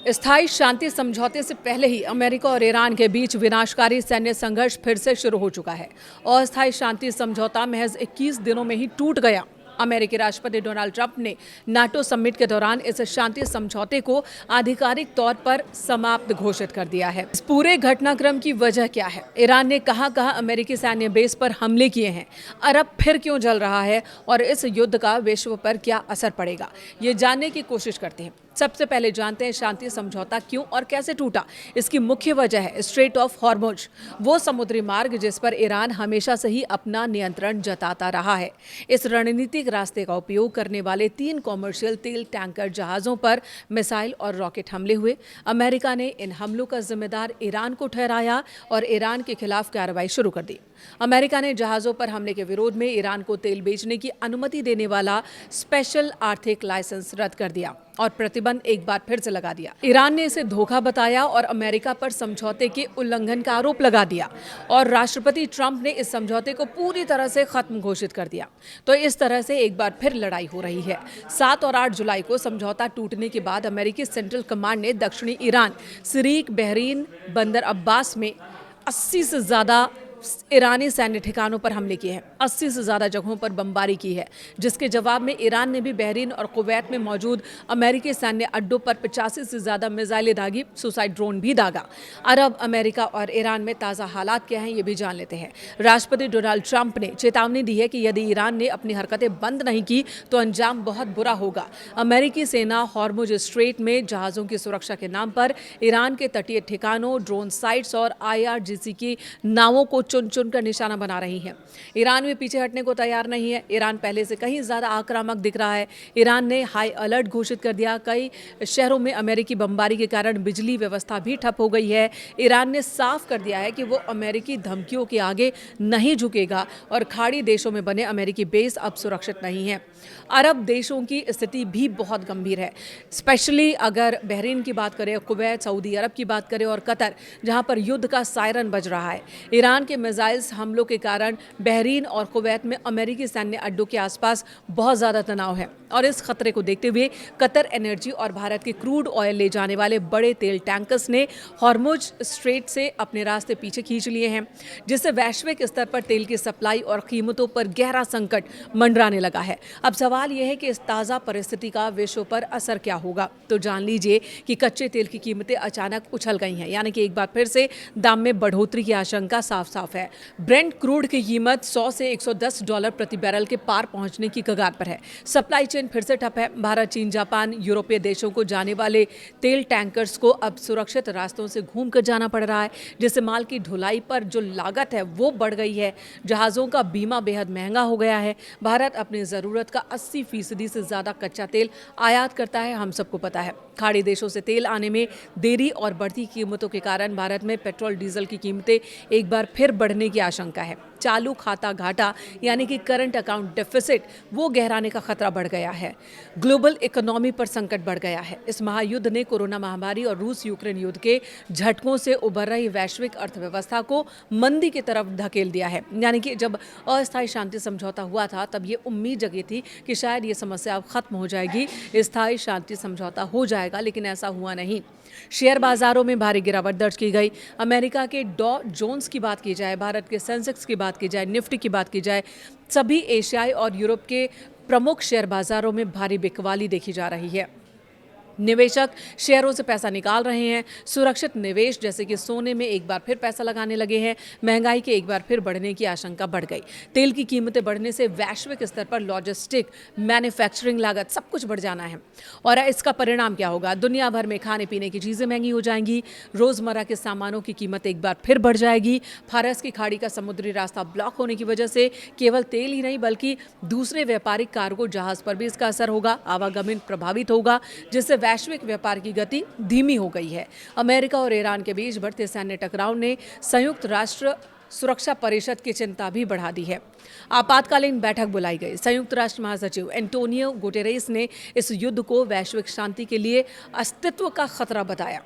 स्थायी शांति समझौते से पहले ही अमेरिका और ईरान के बीच विनाशकारी सैन्य संघर्ष फिर से शुरू हो चुका है। अस्थायी शांति समझौता महज 21 दिनों में ही टूट गया। अमेरिकी राष्ट्रपति डोनाल्ड ट्रंप ने नाटो समिट के दौरान इस शांति समझौते को आधिकारिक तौर पर समाप्त घोषित कर दिया है। इस पूरे घटनाक्रम की वजह क्या है? ईरान ने कहां अमेरिकी सैन्य बेस पर हमले किए हैं? अरब फिर क्यों जल रहा है और इस युद्ध का विश्व पर क्या असर पड़ेगा, ये जानने की कोशिश करते हैं। सबसे पहले जानते हैं शांति समझौता क्यों और कैसे टूटा। इसकी मुख्य वजह है स्ट्रेट ऑफ हॉर्मुज, वो समुद्री मार्ग जिस पर ईरान हमेशा से ही अपना नियंत्रण जताता रहा है। इस रणनीतिक रास्ते का उपयोग करने वाले 3 कॉमर्शियल तेल टैंकर जहाज़ों पर मिसाइल और रॉकेट हमले हुए। अमेरिका ने इन हमलों का जिम्मेदार ईरान को ठहराया और ईरान के खिलाफ कार्रवाई शुरू कर दी। अमेरिका ने जहाज़ों पर हमले के विरोध में ईरान को तेल बेचने की अनुमति देने वाला स्पेशल आर्थिक लाइसेंस रद्द कर दिया और प्रतिबंध एक बार फिर से लगा दिया। ईरान ने इसे धोखा बताया और अमेरिका पर समझौते के उल्लंघन का आरोप लगा दिया और राष्ट्रपति ट्रंप ने इस समझौते को पूरी तरह से खत्म घोषित कर दिया। तो इस तरह से एक बार फिर लड़ाई हो रही है। 7 और 8 जुलाई को समझौता टूटने के बाद अमेरिकी सेंट्रल कमांड ने दक्षिणी ईरान, सिरीक, बहरीन, बंदर अब्बास में 80 से ज्यादा ईरानी सैन्य ठिकानों पर हमले किए हैं। 80 से ज्यादा जगहों पर बमबारी की है, जिसके जवाब में ईरान ने भी बहरीन और कुवैत में मौजूद अमेरिकी सैन्य अड्डों पर 85 से ज्यादा मिसाइलें दागी, सुसाइड ड्रोन भी दागा। अरब, अमेरिका और ईरान में ताज़ा हालात क्या हैं, ये भी जान लेते हैं। राष्ट्रपति डोनाल्ड ट्रंप ने चेतावनी दी है कि यदि ईरान ने अपनी हरकतें बंद नहीं की तो अंजाम बहुत बुरा होगा। अमेरिकी सेना हॉर्मुज स्ट्रेट में जहाज़ों की सुरक्षा के नाम पर ईरान के तटीय ठिकानों, ड्रोन साइट्स और IRGC की नावों को चुन चुन कर निशाना बना रही है। ईरान भी पीछे हटने को तैयार नहीं है। ईरान पहले से कहीं ज्यादा आक्रामक दिख रहा है। ईरान ने हाई अलर्ट घोषित कर दिया। कई शहरों में अमेरिकी बमबारी के कारण बिजली व्यवस्था भी ठप हो गई है। ईरान ने साफ कर दिया है कि वो अमेरिकी धमकियों के आगे नहीं झुकेगा और खाड़ी देशों में बने अमेरिकी बेस अब सुरक्षित नहीं है। अरब देशों की स्थिति भी बहुत गंभीर है, स्पेशली अगर बहरीन की बात करें, कुवैत, सऊदी अरब की बात करें और कतर, जहां पर युद्ध का सायरन बज रहा है। ईरान के मिसाइल्स हमलों के कारण बहरीन और कुवैत में अमेरिकी सैन्य अड्डों के आसपास बहुत ज्यादा तनाव है और इस खतरे को देखते हुए कतर एनर्जी और भारत के क्रूड ऑयल ले जाने वाले बड़े तेल टैंकर्स ने हॉर्मुज स्ट्रेट से अपने रास्ते पीछे खींच लिए हैं, जिससे वैश्विक स्तर पर तेल की सप्लाई और कीमतों पर गहरा संकट मंडराने लगा है। अब सवाल यह है कि इस ताज़ा परिस्थिति का विश्व पर असर क्या होगा। तो जान लीजिए कि कच्चे तेल की कीमतें अचानक उछल गई हैं, यानी कि एक बार फिर से दाम में बढ़ोतरी की आशंका साफ साफ है। ब्रेंट क्रूड की कीमत $100 से $110 प्रति बैरल के पार पहुंचने की कगार पर है। सप्लाई चेन फिर से ठप है। भारत, चीन, जापान, यूरोपीय देशों को जाने वाले तेल टैंकर्स को अब सुरक्षित रास्तों से घूम कर जाना पड़ रहा है, जिससे माल की ढुलाई पर जो लागत है वो बढ़ गई है। जहाज़ों का बीमा बेहद महंगा हो गया है। भारत अपनी ज़रूरत का 80% से ज़्यादा कच्चा तेल आयात करता है, हम सबको पता है। खाड़ी देशों से तेल आने में देरी और बढ़ती कीमतों के कारण भारत में पेट्रोल, डीजल की कीमतें एक बार फिर बढ़ने की आशंका है। चालू खाता घाटा यानी कि करंट अकाउंट डेफिसिट वो गहराने का खतरा बढ़ गया है। ग्लोबल इकोनॉमी पर संकट बढ़ गया है। इस महायुद्ध ने कोरोना महामारी और रूस यूक्रेन युद्ध के झटकों से उभर रही वैश्विक अर्थव्यवस्था को मंदी की तरफ धकेल दिया है। यानी कि जब अस्थायी शांति समझौता हुआ था तब ये उम्मीद जगी थी कि शायद ये समस्या अब खत्म हो जाएगी, स्थायी शांति समझौता हो जाएगा, लेकिन ऐसा हुआ नहीं। शेयर बाजारों में भारी गिरावट दर्ज की गई। अमेरिका के डॉ जोन्स की बात की जाए, भारत के सेंसेक्स की बात की जाए, निफ्टी की बात की जाए, सभी एशियाई और यूरोप के प्रमुख शेयर बाजारों में भारी बिकवाली देखी जा रही है। निवेशक शेयरों से पैसा निकाल रहे हैं। सुरक्षित निवेश जैसे कि सोने में एक बार फिर पैसा लगाने लगे हैं। महंगाई के एक बार फिर बढ़ने की आशंका बढ़ गई। तेल की कीमतें बढ़ने से वैश्विक स्तर पर लॉजिस्टिक, मैन्युफैक्चरिंग लागत सब कुछ बढ़ जाना है और इसका परिणाम क्या होगा? दुनिया भर में खाने पीने की चीज़ें महंगी हो जाएंगी। रोज़मर्रा के सामानों की कीमत एक बार फिर बढ़ जाएगी। फारस की खाड़ी का समुद्री रास्ता ब्लॉक होने की वजह से केवल तेल ही नहीं बल्कि दूसरे व्यापारिक कार्गो जहाज़ पर भी इसका असर होगा। आवागमन प्रभावित होगा, जिससे वैश्विक व्यापार की गति धीमी हो गई है। अमेरिका और ईरान के बीच बढ़ते सैन्य टकराव ने संयुक्त राष्ट्र सुरक्षा परिषद की चिंता भी बढ़ा दी है। आपातकालीन बैठक बुलाई गई। संयुक्त राष्ट्र महासचिव एंटोनियो गुटेरेस ने इस युद्ध को वैश्विक शांति के लिए अस्तित्व का खतरा बताया।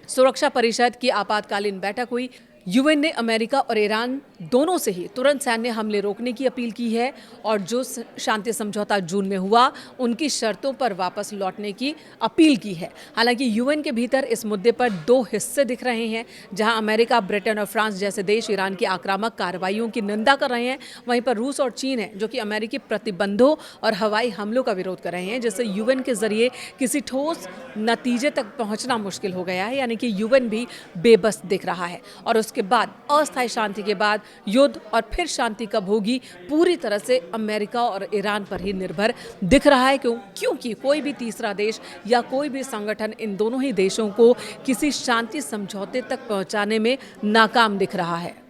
सुरक्षा परिषद की आपातकालीन बैठक हुई। यूएन ने अमेरिका और ईरान दोनों से ही तुरंत सैन्य हमले रोकने की अपील की है और जो शांति समझौता जून में हुआ उनकी शर्तों पर वापस लौटने की अपील की है। हालांकि यूएन के भीतर इस मुद्दे पर दो हिस्से दिख रहे हैं, जहां अमेरिका, ब्रिटेन और फ्रांस जैसे देश ईरान की आक्रामक कार्रवाइयों की निंदा कर रहे हैं, वहीं पर रूस और चीन है जो कि अमेरिकी प्रतिबंधों और हवाई हमलों का विरोध कर रहे हैं, जिससे यूएन के जरिए किसी ठोस नतीजे तक पहुंचना मुश्किल हो गया है। यानी कि यूएन भी बेबस दिख रहा है और उसके बाद अस्थायी शांति के बाद युद्ध और फिर शांति कब होगी, पूरी तरह से अमेरिका और ईरान पर ही निर्भर दिख रहा है। क्योंकि कोई भी तीसरा देश या कोई भी संगठन इन दोनों ही देशों को किसी शांति समझौते तक पहुंचाने में नाकाम दिख रहा है।